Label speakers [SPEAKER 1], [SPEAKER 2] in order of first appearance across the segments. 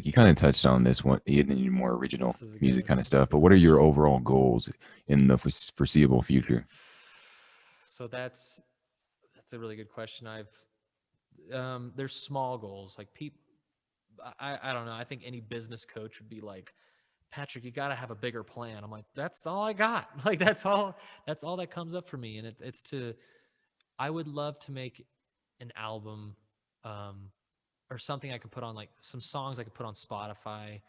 [SPEAKER 1] You kind of touched on this one, getting more original
[SPEAKER 2] This is a good
[SPEAKER 1] music
[SPEAKER 2] one.
[SPEAKER 1] kind of
[SPEAKER 2] This is a
[SPEAKER 1] stuff. But
[SPEAKER 2] good
[SPEAKER 1] what are your
[SPEAKER 2] question.
[SPEAKER 1] overall goals in the foreseeable future?
[SPEAKER 2] So that's a really good question. There's small goals like people. I don't know. I think any business coach would be like, Patrick, you got to have a bigger plan. I'm like, that's all I got. Like that's all that comes up for me. And it's to, I would love to make an album, um, or something I could put on, like some songs I could put on Spotify,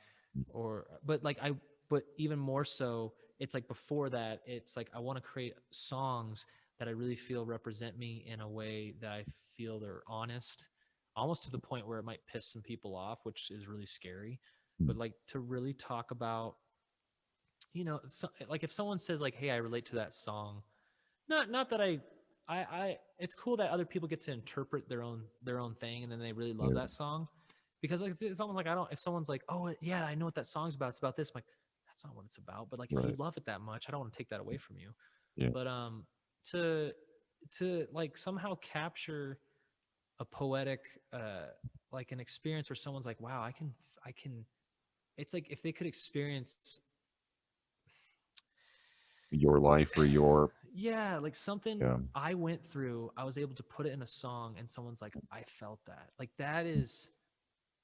[SPEAKER 2] but even more so, it's like before that, it's like I want to create songs that I really feel represent me in a way that I feel they're honest, almost to the point where it might piss some people off, which is really scary. But like to really talk about, like if someone says like, "Hey, I relate to that song," not that it's cool that other people get to interpret their own thing and then they really love
[SPEAKER 1] Yeah,
[SPEAKER 2] that song, because like it's almost like, I don't, if someone's like, oh yeah, I know what that song's about, it's about this, I'm like, that's not what it's about. But like if you
[SPEAKER 1] right.
[SPEAKER 2] love it that much, I don't want to take that away from you.
[SPEAKER 1] Yeah,
[SPEAKER 2] But to like somehow capture a poetic, like an experience where someone's like, wow, I can it's like if they could experience,
[SPEAKER 1] your life or your
[SPEAKER 2] yeah, like something
[SPEAKER 1] yeah,
[SPEAKER 2] I went through, I was able to put it in a song and someone's like, I felt that. Like that is,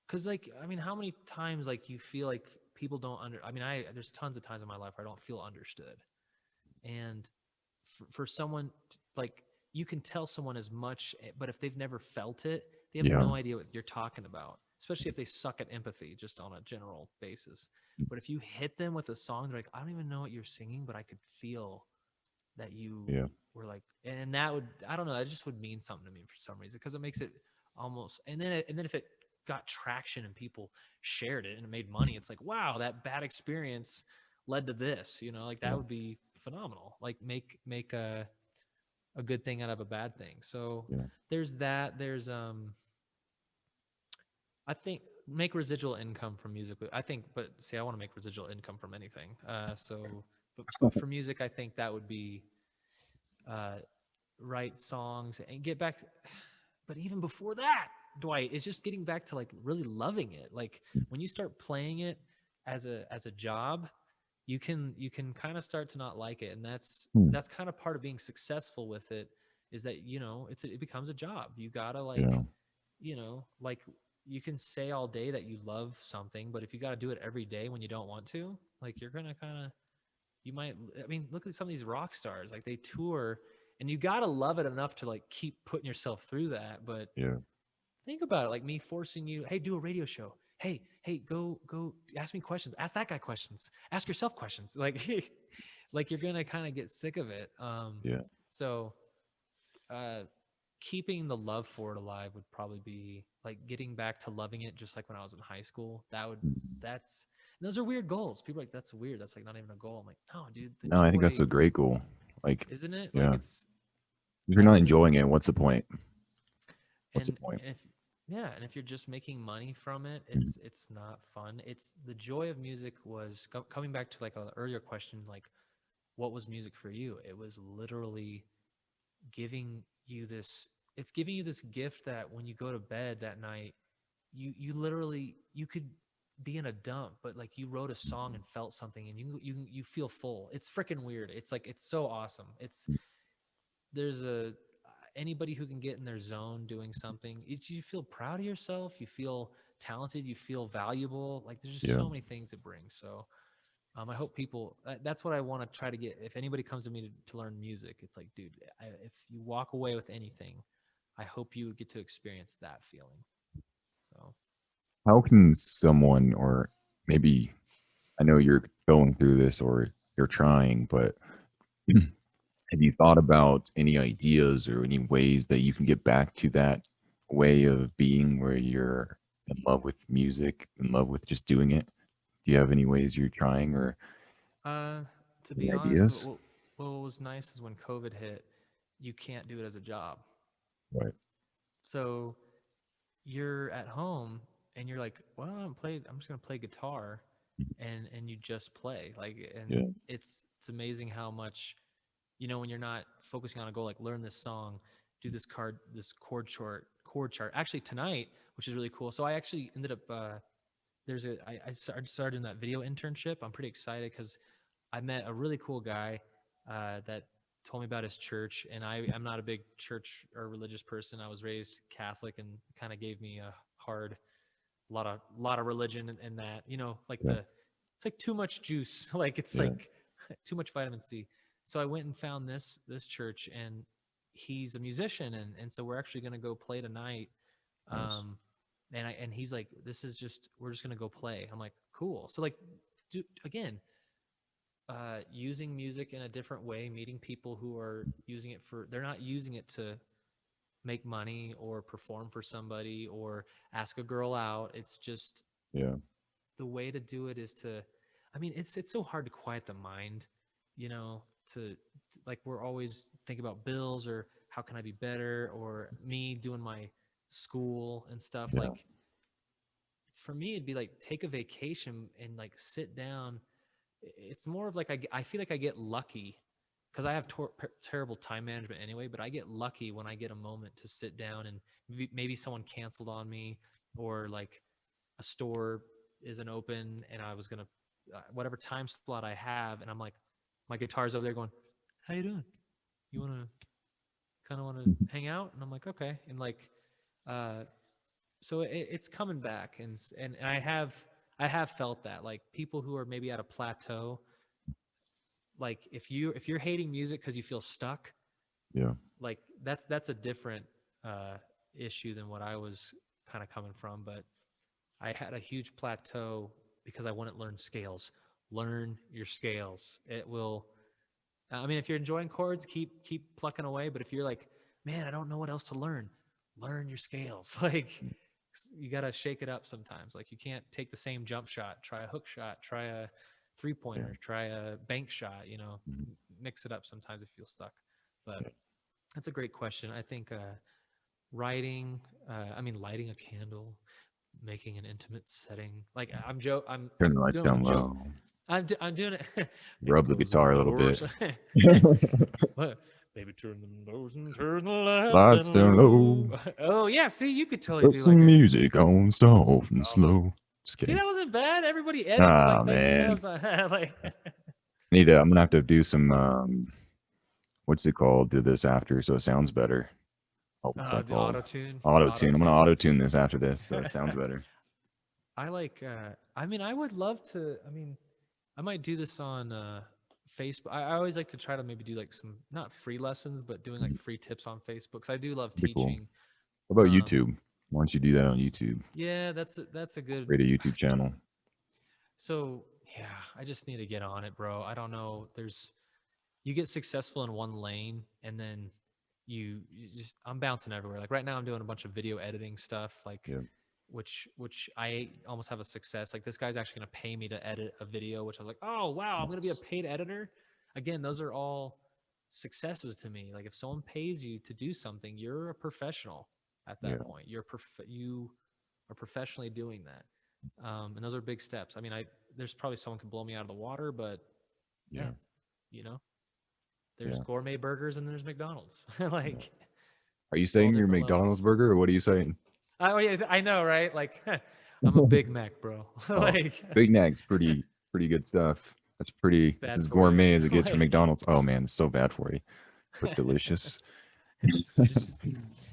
[SPEAKER 2] cuz like, I mean, how many times like you feel like people don't I mean, there's tons of times in my life where I don't feel understood. And for someone like, you can tell someone as much, but if they've never felt it, they have
[SPEAKER 1] yeah,
[SPEAKER 2] no idea what you're talking about, especially if they suck at empathy just on a general basis. But if you hit them with a song, they're like, I don't even know what you're singing, but I could feel that you
[SPEAKER 1] yeah,
[SPEAKER 2] were like, and that would, I don't know, that just would mean something to me for some reason, because it makes it almost, and then if it got traction and people shared it and it made money, it's like, wow, that bad experience led to this, like that
[SPEAKER 1] yeah,
[SPEAKER 2] would be phenomenal. Like make a good thing out of a bad thing. So
[SPEAKER 1] yeah.
[SPEAKER 2] there's that. There's I think make residual income from music. I think, but see, I want to make residual income from anything. But for music, I think that would be, uh, write songs and get back. But even before that, Dwight, is just getting back to like really loving it. Like when you start playing it as a job, you can kind of start to not like it, and
[SPEAKER 1] Hmm.
[SPEAKER 2] that's kind of part of being successful with it, is that it becomes a job. You gotta
[SPEAKER 1] Yeah,
[SPEAKER 2] like you can say all day that you love something, but if you got to do it every day when you don't want to, like you're gonna kind of, you might, I mean, look at some of these rock stars, like they tour, and you got to love it enough to like keep putting yourself through that. But
[SPEAKER 1] yeah,
[SPEAKER 2] think about it, like me forcing you, hey, do a radio show, hey, go ask me questions, ask that guy questions, ask yourself questions, like like you're gonna kind of get sick of it.
[SPEAKER 1] yeah.
[SPEAKER 2] So uh keeping the love for it alive would probably be like getting back to loving it just like when I was in high school. That's those are weird goals. People are like, that's weird, that's like not even a goal. I'm like, no dude, the
[SPEAKER 1] No, I think that's
[SPEAKER 2] joy,
[SPEAKER 1] a great goal. Like,
[SPEAKER 2] isn't it? Like
[SPEAKER 1] yeah,
[SPEAKER 2] it's,
[SPEAKER 1] if you're not
[SPEAKER 2] that's the,
[SPEAKER 1] enjoying it, what's the point? What's the
[SPEAKER 2] and
[SPEAKER 1] point?
[SPEAKER 2] if, yeah, and if you're just making money from it,
[SPEAKER 1] Mm.
[SPEAKER 2] it's not fun. It's the joy of music was coming back to like an earlier question, like what was music for you? It was literally giving you this, it's giving you this gift that when you go to bed that night, you literally, you could be in a dump, but like you wrote a song and felt something, and you feel full. It's freaking weird. It's like, it's so awesome. It's, there's a, anybody who can get in their zone doing something, you feel proud of yourself, you feel talented, you feel valuable. Like there's just
[SPEAKER 1] Yeah.
[SPEAKER 2] so many things it brings. So I hope people, that's what I want to try to get. If anybody comes to me to learn music, it's like, dude, if you walk away with anything, I hope you get to experience that feeling. So
[SPEAKER 1] How can someone, or maybe I know you're going through this or you're trying, but have you thought about any ideas or any ways that you can get back to that way of being where you're in love with music, in love with just doing it? Do you have any ways you're trying or
[SPEAKER 2] Uh, to
[SPEAKER 1] any
[SPEAKER 2] be honest,
[SPEAKER 1] ideas?
[SPEAKER 2] what was nice is when COVID hit, you can't do it as a job.
[SPEAKER 1] Right.
[SPEAKER 2] So you're at home and you're like, well, I'm just gonna play guitar, and you just play like, and
[SPEAKER 1] Yeah.
[SPEAKER 2] it's amazing how much, when you're not focusing on a goal, like learn this song, do this chord chart. Actually tonight, which is really cool. So I actually ended up I started doing that video internship. I'm pretty excited because I met a really cool guy that told me about his church, and I'm not a big church or religious person. I was raised Catholic, and kind of gave me a hard lot of religion in that, like
[SPEAKER 1] Yeah.
[SPEAKER 2] it's like too much juice, like it's
[SPEAKER 1] Yeah.
[SPEAKER 2] like too much vitamin C. So I went and found this church, and he's a musician, and so we're actually going to go play tonight.
[SPEAKER 1] Nice.
[SPEAKER 2] um and he's like, this is just, we're just going to go play. I'm like, cool. So like, again, using music in a different way, meeting people who are using it for, they're not using it to make money or perform for somebody or ask a girl out. It's just,
[SPEAKER 1] Yeah.
[SPEAKER 2] the way to do it is to, I mean, it's so hard to quiet the mind, you know, to like, we're always thinking about bills or how can I be better, or me doing my school and stuff.
[SPEAKER 1] Yeah.
[SPEAKER 2] Like, for me, it'd be like, take a vacation and like sit down. It's more of like, I feel like I get lucky because I have terrible time management anyway, but I get lucky when I get a moment to sit down, and maybe someone canceled on me, or like a store isn't open and I was going to, whatever time slot I have. And I'm like, my guitar's over there going, how you doing? You want to kind of want to hang out? And I'm like, okay. And like, uh, so it's coming back. And I have felt that, like, people who are maybe at a plateau, like if you're hating music because you feel stuck,
[SPEAKER 1] Yeah.
[SPEAKER 2] like that's a different uh issue than what I was kind of coming from. But I had a huge plateau because I want to learn scales. Learn your scales. It will. I mean, if you're enjoying chords, keep plucking away. But if you're like, man, I don't know what else to learn, learn your scales. Like, you gotta shake it up sometimes. Like, you can't take the same jump shot. Try a hook shot. Try a three
[SPEAKER 1] Yeah.
[SPEAKER 2] pointer. Try a bank shot.
[SPEAKER 1] Mhm.
[SPEAKER 2] Mix it up sometimes if you feel stuck. But
[SPEAKER 1] Yeah.
[SPEAKER 2] that's a great question. I think writing. I mean, lighting a candle, making an intimate setting. Like, I'm
[SPEAKER 1] Turn the lights
[SPEAKER 2] doing it with
[SPEAKER 1] down
[SPEAKER 2] a joke.
[SPEAKER 1] low.
[SPEAKER 2] I'm doing it. Maybe
[SPEAKER 1] Rub the
[SPEAKER 2] close the
[SPEAKER 1] guitar a little bit.
[SPEAKER 2] doors. Maybe turn the doors and turn the lights
[SPEAKER 1] Lights
[SPEAKER 2] down
[SPEAKER 1] down
[SPEAKER 2] low.
[SPEAKER 1] low.
[SPEAKER 2] Oh yeah, see, you could totally
[SPEAKER 1] Put
[SPEAKER 2] do like
[SPEAKER 1] some
[SPEAKER 2] a.
[SPEAKER 1] music on soft and slow. Just
[SPEAKER 2] See,
[SPEAKER 1] kidding.
[SPEAKER 2] that wasn't bad. Everybody edit
[SPEAKER 1] Ah
[SPEAKER 2] like that
[SPEAKER 1] man.
[SPEAKER 2] was like.
[SPEAKER 1] I'm gonna have to do some what's it called? Do this after so it sounds better. Oh, what's that
[SPEAKER 2] The
[SPEAKER 1] called?
[SPEAKER 2] auto tune,
[SPEAKER 1] Auto
[SPEAKER 2] auto
[SPEAKER 1] tune. I'm gonna
[SPEAKER 2] tune.
[SPEAKER 1] auto tune this after this so it sounds better.
[SPEAKER 2] I like. I mean, I would love to. I mean, I might do this on Facebook. I always like to try to maybe do like some, not free lessons, but doing like
[SPEAKER 1] Mhm.
[SPEAKER 2] free tips on Facebook. Because I do love
[SPEAKER 1] Pretty cool.
[SPEAKER 2] teaching.
[SPEAKER 1] What about
[SPEAKER 2] Um,
[SPEAKER 1] YouTube? Why don't you do that on YouTube?
[SPEAKER 2] yeah, that's a good.
[SPEAKER 1] Create a YouTube channel.
[SPEAKER 2] So yeah, I just need to get on it, bro. I don't know. You get successful in one lane, and then you just, I'm bouncing everywhere. Like right now I'm doing a bunch of video editing stuff, like,
[SPEAKER 1] Yeah.
[SPEAKER 2] which I almost have a success. Like, this guy's actually going to pay me to edit a video, which I was like, oh wow, I'm going to be a
[SPEAKER 1] Nice.
[SPEAKER 2] paid editor. Again, those are all successes to me. Like, if someone pays you to do something, you're a professional at
[SPEAKER 1] Yeah.
[SPEAKER 2] that point. You are professionally doing that. And those are big steps. I mean, there's probably someone could blow me out of the water, but
[SPEAKER 1] Yeah.
[SPEAKER 2] hey, you know, there's
[SPEAKER 1] Yeah.
[SPEAKER 2] gourmet burgers and there's McDonald's.
[SPEAKER 1] Yeah.
[SPEAKER 2] Like,
[SPEAKER 1] Are you
[SPEAKER 2] it's all
[SPEAKER 1] saying you're
[SPEAKER 2] different
[SPEAKER 1] McDonald's
[SPEAKER 2] levels.
[SPEAKER 1] burger or what are you saying?
[SPEAKER 2] Oh yeah, I know, right? Like, I'm a Big Mac, bro.
[SPEAKER 1] Oh,
[SPEAKER 2] Like,
[SPEAKER 1] Big Mac's pretty good stuff. It's
[SPEAKER 2] bad
[SPEAKER 1] as
[SPEAKER 2] for you.
[SPEAKER 1] gourmet as it gets from
[SPEAKER 2] Like,
[SPEAKER 1] McDonald's. Oh man, it's so bad for you, but delicious.
[SPEAKER 2] it's delicious.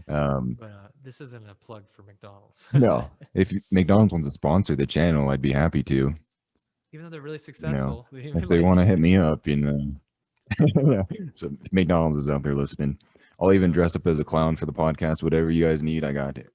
[SPEAKER 1] um,
[SPEAKER 2] But this isn't a plug for McDonald's.
[SPEAKER 1] no, if Mcdonald's wants to sponsor the channel, I'd be happy to.
[SPEAKER 2] Even though they're really
[SPEAKER 1] You know,
[SPEAKER 2] successful, they
[SPEAKER 1] if they want
[SPEAKER 2] like,
[SPEAKER 1] to hit me up, yeah. So if McDonald's is out there listening, I'll even
[SPEAKER 2] yeah.
[SPEAKER 1] dress up as a clown for the podcast. Whatever you guys need, I got it.